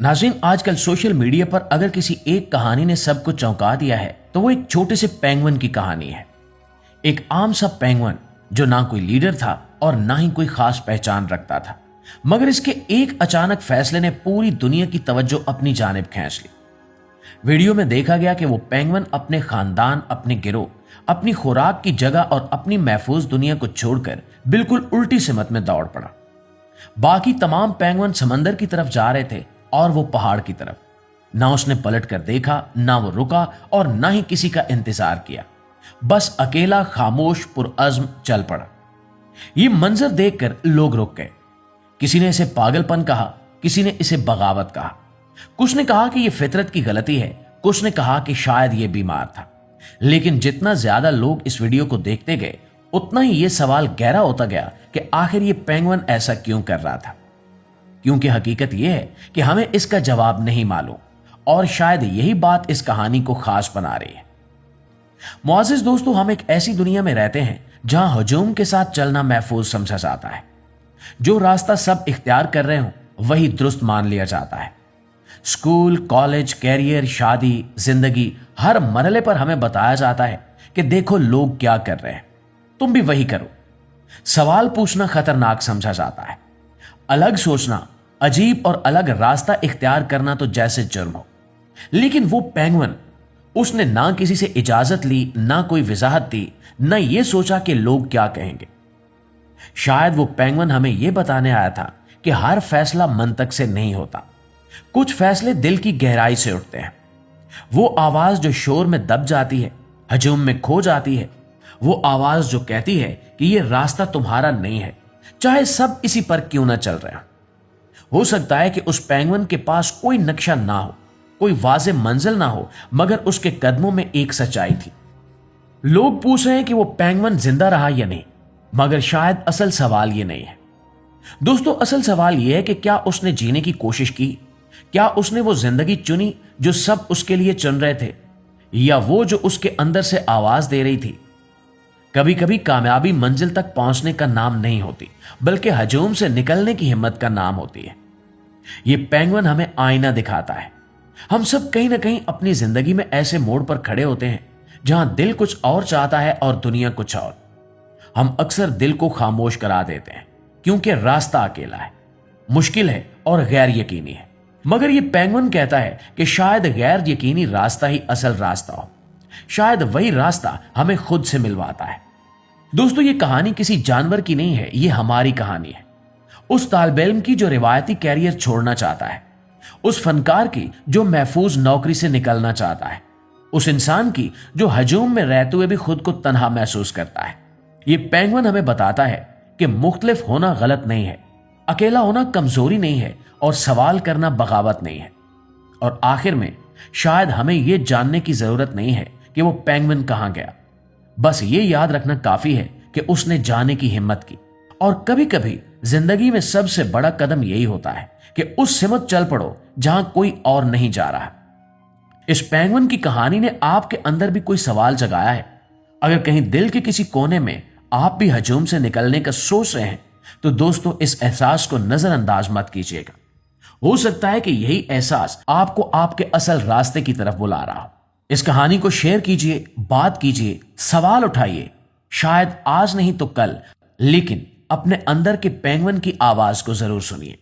नाज़रीन, आजकल social media पर अगर किसी एक कहानी ने सबको चौंका दिया है तो वो एक छोटे से पेंगुइन की कहानी है। एक आम सा पेंगुइन जो ना कोई लीडर था और ना ही कोई खास पहचान रखता था, मगर इसके एक अचानक फैसले ने पूरी दुनिया की तवज्जो अपनी जानिब खींच ली। वीडियो में देखा गया कि वो पेंगुइन अपने खानदान, अपने गिरोह, अपनी खुराक की जगह और अपनी महफूज दुनिया को छोड़कर बिल्कुल उल्टी सिमत में दौड़ पड़ा। बाकी तमाम पेंगुइन समंदर की तरफ जा रहे थे और वो पहाड़ की तरफ। ना उसने पलट कर देखा, ना वो रुका और ना ही किसी का इंतजार किया, बस अकेला खामोश पुरअज़्म चल पड़ा। ये मंजर देखकर लोग रुक गए। किसी ने इसे पागलपन कहा, किसी ने इसे बगावत कहा, कुछ ने कहा कि यह फितरत की गलती है, कुछ ने कहा कि शायद ये बीमार था। लेकिन जितना ज्यादा लोग इस वीडियो को देखते गए, उतना ही यह सवाल गहरा होता गया कि आखिर ये पेंगुइन ऐसा क्यों कर रहा था। क्योंकि हकीकत यह है कि हमें इसका जवाब नहीं मालूम, और शायद यही बात इस कहानी को खास बना रही है। मुआज़िज़ दोस्तों, हम एक ऐसी दुनिया में रहते हैं जहां हजूम के साथ चलना महफूज समझा जाता है। जो रास्ता सब इख्तियार कर रहे हो वही दुरुस्त मान लिया जाता है। स्कूल, कॉलेज, कैरियर, शादी, जिंदगी, हर मरहले पर हमें बताया जाता है कि देखो लोग क्या कर रहे हैं, तुम भी वही करो। सवाल पूछना खतरनाक समझा जाता है। अलग सोचना, अजीब और अलग रास्ता इख्तियार करना तो जैसे जुर्म हो। लेकिन वो पेंगुइन, उसने ना किसी से इजाजत ली, ना कोई वजाहत दी, ना ये सोचा कि लोग क्या कहेंगे। शायद वो पेंगुइन हमें यह बताने आया था कि हर फैसला मंतक से नहीं होता। कुछ फैसले दिल की गहराई से उठते हैं। वो आवाज जो शोर में दब जाती है, हजूम में खो जाती है, वो आवाज जो कहती है कि ये रास्ता तुम्हारा नहीं है, चाहे सब इसी पर क्यों ना चल रहे हो सकता है कि उस पेंगुइन के पास कोई नक्शा ना हो, कोई वाज़े मंजिल ना हो, मगर उसके कदमों में एक सच्चाई थी। लोग पूछ रहे हैं कि वो पेंगुइन जिंदा रहा या नहीं, मगर शायद असल सवाल ये नहीं है। दोस्तों, असल सवाल यह है कि क्या उसने जीने की कोशिश की? क्या उसने वो जिंदगी चुनी जो सब उसके लिए चुन रहे थे, या वो जो उसके अंदर से आवाज दे रही थी? कभी कभी कामयाबी मंजिल तक पहुंचने का नाम नहीं होती, बल्कि हजूम से निकलने की हिम्मत का नाम होती है। ये पेंगुइन हमें आईना दिखाता है। हम सब कहीं ना कहीं अपनी जिंदगी में ऐसे मोड़ पर खड़े होते हैं जहां दिल कुछ और चाहता है और दुनिया कुछ और। हम अक्सर दिल को खामोश करा देते हैं क्योंकि रास्ता अकेला है, मुश्किल है और गैर यकीनी है। मगर ये पेंगुइन कहता है कि शायद गैर यकीनी रास्ता ही असल रास्ता हो। शायद वही रास्ता हमें खुद से मिलवाता है। दोस्तों, ये कहानी किसी जानवर की नहीं है, ये हमारी कहानी है। उस तालिब इल्म की जो रिवायती कैरियर छोड़ना चाहता है, उस फनकार की जो महफूज नौकरी से निकलना चाहता है, उस इंसान की जो हजूम में रहते हुए भी खुद को तन्हा महसूस करता है। ये पेंगुइन हमें बताता है कि मुख्तलिफ होना गलत नहीं है, अकेला होना कमजोरी नहीं है, और सवाल करना बगावत नहीं है। और आखिर में शायद हमें यह जानने की जरूरत नहीं है कि वो पेंगुइन कहां गया, बस ये याद रखना काफी है कि उसने जाने की हिम्मत की। और कभी कभी जिंदगी में सबसे बड़ा कदम यही होता है कि उस सिमत चल पड़ो जहां कोई और नहीं जा रहा। इस पेंगुइन की कहानी ने आपके अंदर भी कोई सवाल जगाया है? अगर कहीं दिल के किसी कोने में आप भी हजूम से निकलने का सोच रहे हैं, तो दोस्तों इस एहसास को नजरअंदाज मत कीजिएगा। हो सकता है कि यही एहसास आपको आपके असल रास्ते की तरफ बुला रहा हो। इस कहानी को शेयर कीजिए, बात कीजिए, सवाल उठाइए। शायद आज नहीं तो कल, लेकिन अपने अंदर के पेंगुइन की आवाज को जरूर सुनिए।